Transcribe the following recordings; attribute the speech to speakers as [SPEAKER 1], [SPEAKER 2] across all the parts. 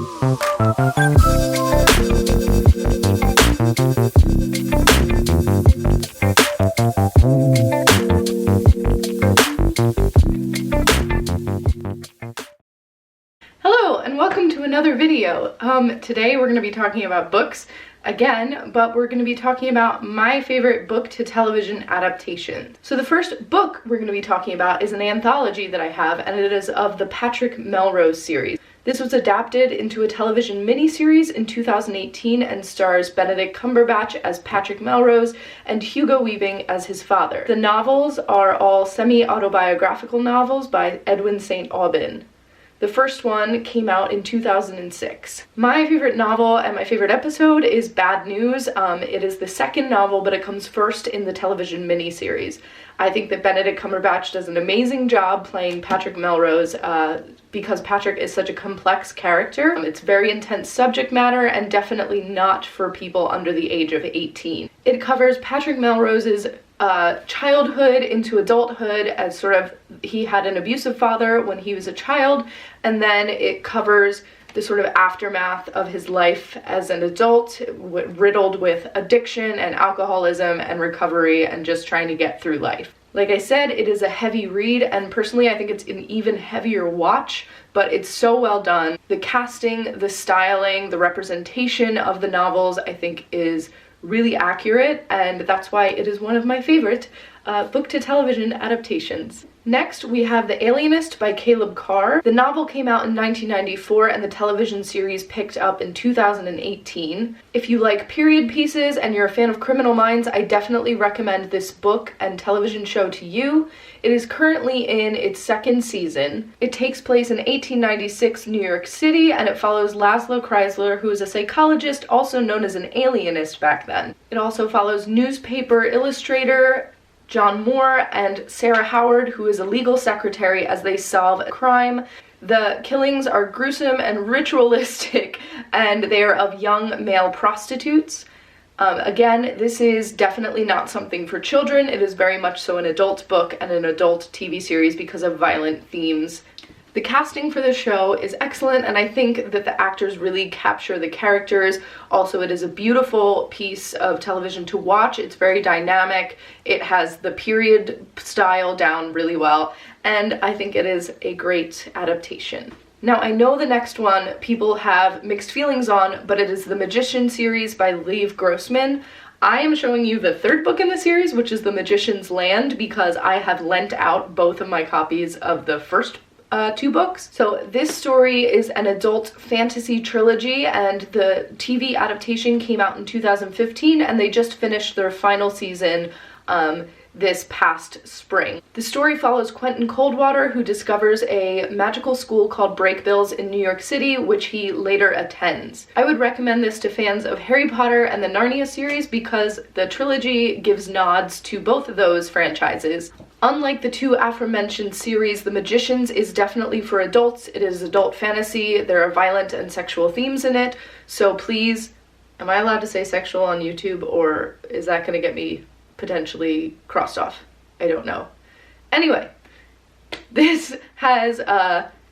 [SPEAKER 1] Hello and welcome to another video. Today we're going to be talking about books again, but we're going to be talking about my favorite book to television adaptation. So the first book we're going to be talking about is an anthology that I have, and it is of the Patrick Melrose series. This was adapted into a television miniseries in 2018 and stars Benedict Cumberbatch as Patrick Melrose and Hugo Weaving as his father. The novels are all semi-autobiographical novels by Edwin St. Aubyn. The first one came out in 2006. My favorite novel and my favorite episode is Bad News. It is the second novel, but it comes first in the television miniseries. I think that Benedict Cumberbatch does an amazing job playing Patrick Melrose because Patrick is such a complex character. It's very intense subject matter and definitely not for people under the age of 18. It covers Patrick Melrose's childhood into adulthood as sort of he had an abusive father when he was a child, and then it covers the sort of aftermath of his life as an adult, riddled with addiction and alcoholism and recovery and just trying to get through life. Like I said, it is a heavy read, and personally I think it's an even heavier watch, but it's so well done. The casting, the styling, the representation of the novels I think is really accurate, and that's why it is one of my favorite book to television adaptations. Next, we have The Alienist by Caleb Carr. The novel came out in 1994 and the television series picked up in 2018. If you like period pieces and you're a fan of Criminal Minds, I definitely recommend this book and television show to you. It is currently in its second season. It takes place in 1896 New York City, and it follows Laszlo Kreisler, who is a psychologist, also known as an alienist back then. It also follows newspaper illustrator John Moore and Sarah Howard, who is a legal secretary, as they solve a crime. The killings are gruesome and ritualistic, and they are of young male prostitutes. Again, this is definitely not something for children. It is very much so an adult book and an adult TV series because of violent themes. The casting for the show is excellent, and I think that the actors really capture the characters. Also, it is a beautiful piece of television to watch. It's very dynamic. It has the period style down really well, and I think it is a great adaptation. Now, I know the next one people have mixed feelings on, but it is the Magician series by Lev Grossman. I am showing you the third book in the series, which is The Magician's Land, because I have lent out both of my copies of the first two books. So this story is an adult fantasy trilogy, and the TV adaptation came out in 2015, and they just finished their final season this past spring. The story follows Quentin Coldwater, who discovers a magical school called Breakbills in New York City, which he later attends. I would recommend this to fans of Harry Potter and the Narnia series because the trilogy gives nods to both of those franchises. Unlike the two aforementioned series, The Magicians is definitely for adults. It is adult fantasy. There are violent and sexual themes in it, so please, am I allowed to say sexual on YouTube, or is that going to get me potentially crossed off? I don't know. Anyway, this has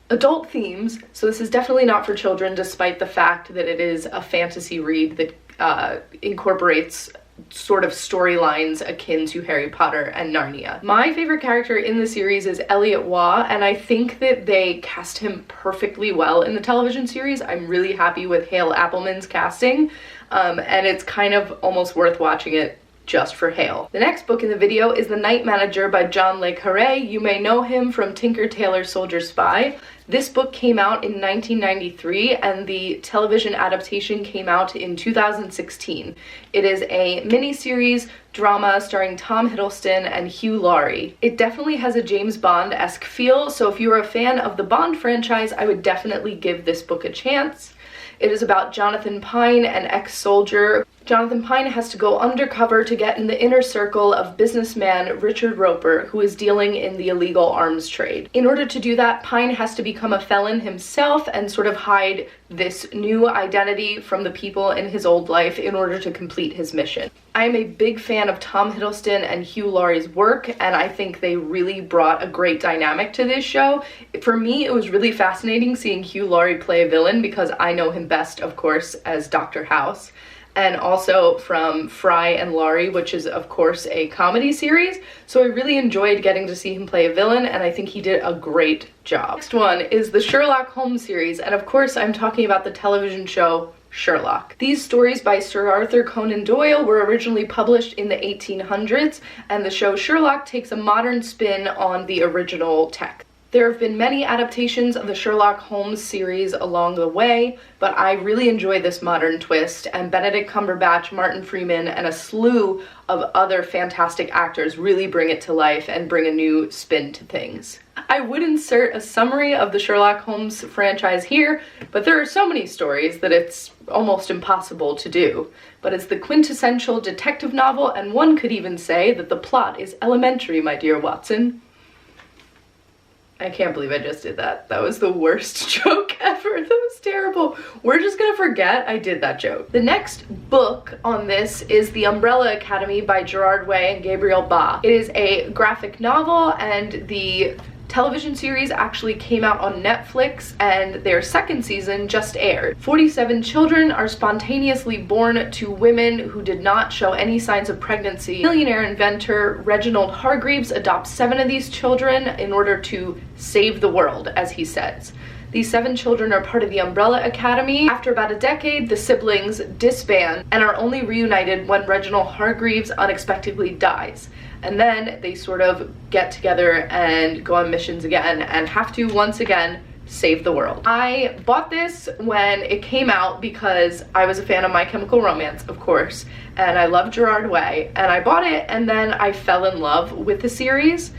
[SPEAKER 1] adult themes, so this is definitely not for children, despite the fact that it is a fantasy read that incorporates sort of storylines akin to Harry Potter and Narnia. My favorite character in the series is Elliot Waugh, and I think that they cast him perfectly well in the television series. I'm really happy with Hale Appleman's casting, and it's kind of almost worth watching it just for Hale. The next book in the video is The Night Manager by John Le Carre. You may know him from Tinker Tailor Soldier Spy. This book came out in 1993 and the television adaptation came out in 2016. It is a miniseries drama starring Tom Hiddleston and Hugh Laurie. It definitely has a James Bond-esque feel, so if you're a fan of the Bond franchise, I would definitely give this book a chance. It is about Jonathan Pine, an ex-soldier Jonathan Pine has to go undercover to get in the inner circle of businessman Richard Roper, who is dealing in the illegal arms trade. In order to do that, Pine has to become a felon himself and sort of hide this new identity from the people in his old life in order to complete his mission. I am a big fan of Tom Hiddleston and Hugh Laurie's work, and I think they really brought a great dynamic to this show. For me, it was really fascinating seeing Hugh Laurie play a villain because I know him best, of course, as Dr. House, and also from Fry and Laurie, which is, of course, a comedy series. So I really enjoyed getting to see him play a villain, and I think he did a great job. Next one is the Sherlock Holmes series, and of course I'm talking about the television show Sherlock. These stories by Sir Arthur Conan Doyle were originally published in the 1800s, and the show Sherlock takes a modern spin on the original text. There have been many adaptations of the Sherlock Holmes series along the way, but I really enjoy this modern twist, and Benedict Cumberbatch, Martin Freeman, and a slew of other fantastic actors really bring it to life and bring a new spin to things. I would insert a summary of the Sherlock Holmes franchise here, but there are so many stories that it's almost impossible to do. But it's the quintessential detective novel, and one could even say that the plot is elementary, my dear Watson. I can't believe I just did that. That was the worst joke ever. That was terrible. We're just gonna forget I did that joke. The next book on this is The Umbrella Academy by Gerard Way and Gabriel Ba. It is a graphic novel, and the television series actually came out on Netflix, and their second season just aired. 47 children are spontaneously born to women who did not show any signs of pregnancy. Millionaire inventor Reginald Hargreaves adopts 7 of these children in order to save the world, as he says. These 7 children are part of the Umbrella Academy. After about a decade, the siblings disband and are only reunited when Reginald Hargreaves unexpectedly dies. And then they sort of get together and go on missions again and have to, once again, save the world. I bought this when it came out because I was a fan of My Chemical Romance, of course, and I love Gerard Way, and I bought it and then I fell in love with the series.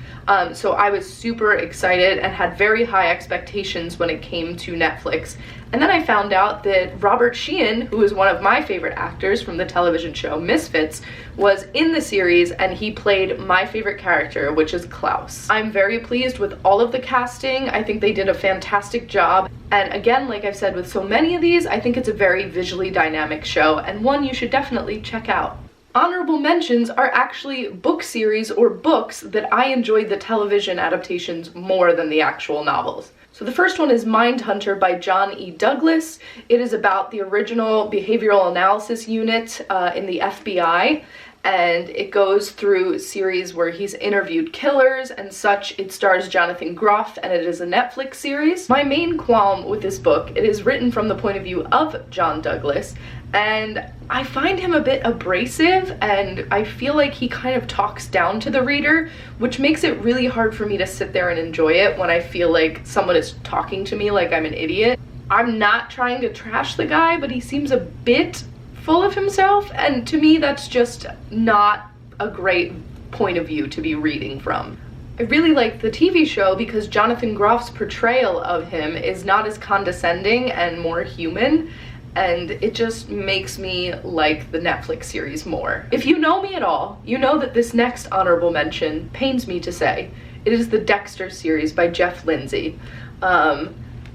[SPEAKER 1] So I was super excited and had very high expectations when it came to Netflix. And then I found out that Robert Sheehan, who is one of my favorite actors from the television show Misfits, was in the series, and he played my favorite character, which is Klaus. I'm very pleased with all of the casting. I think they did a fantastic job. And again, like I've said with so many of these, I think it's a very visually dynamic show, and one you should definitely check out. Honorable mentions are actually book series or books that I enjoyed the television adaptations more than the actual novels. So the first one is Mindhunter by John E. Douglas. It is about the original behavioral analysis unit in the FBI, and it goes through a series where he's interviewed killers and such. It stars Jonathan Groff, and it is a Netflix series. My main qualm with this book, it is written from the point of view of John Douglas, and I find him a bit abrasive, and I feel like he kind of talks down to the reader, which makes it really hard for me to sit there and enjoy it when I feel like someone is talking to me like I'm an idiot. I'm not trying to trash the guy, but he seems a bit full of himself, and to me that's just not a great point of view to be reading from. I really like the TV show because Jonathan Groff's portrayal of him is not as condescending and more human, and it just makes me like the Netflix series more. If you know me at all, you know that this next honorable mention pains me to say. It is the Dexter series by Jeff Lindsay.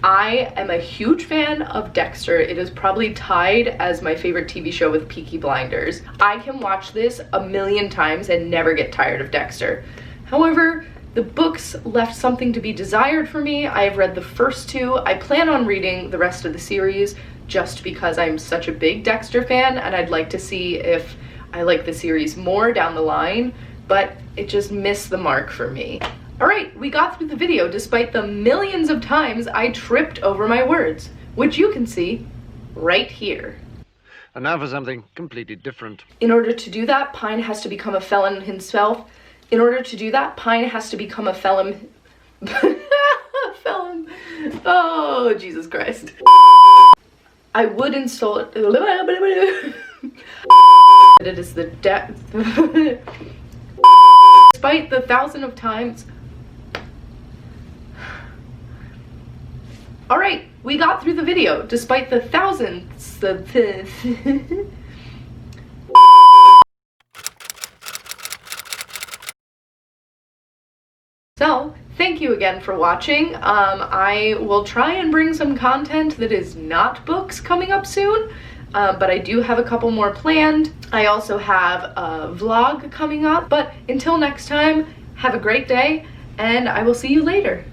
[SPEAKER 1] I am a huge fan of Dexter. It is probably tied as my favorite TV show with Peaky Blinders. I can watch this a million times and never get tired of Dexter. However, the books left something to be desired for me. I have read the first 2. I plan on reading the rest of the series just because I'm such a big Dexter fan, and I'd like to see if I like the series more down the line, but it just missed the mark for me. Alright, we got through the video despite the millions of times I tripped over my words, which you can see right here.
[SPEAKER 2] And now for something completely different.
[SPEAKER 1] In order to do that, Pine has to become a felon himself. In order to do that, Pine has to become a felon. Felon. Oh, Jesus Christ. I would insult. It is the despite the 1,000 of times. Alright, we got through the video despite the thousands of you again for watching. I will try and bring some content that is not books coming up soon, but I do have a couple more planned. I also have a vlog coming up, but until next time, have a great day, and I will see you later.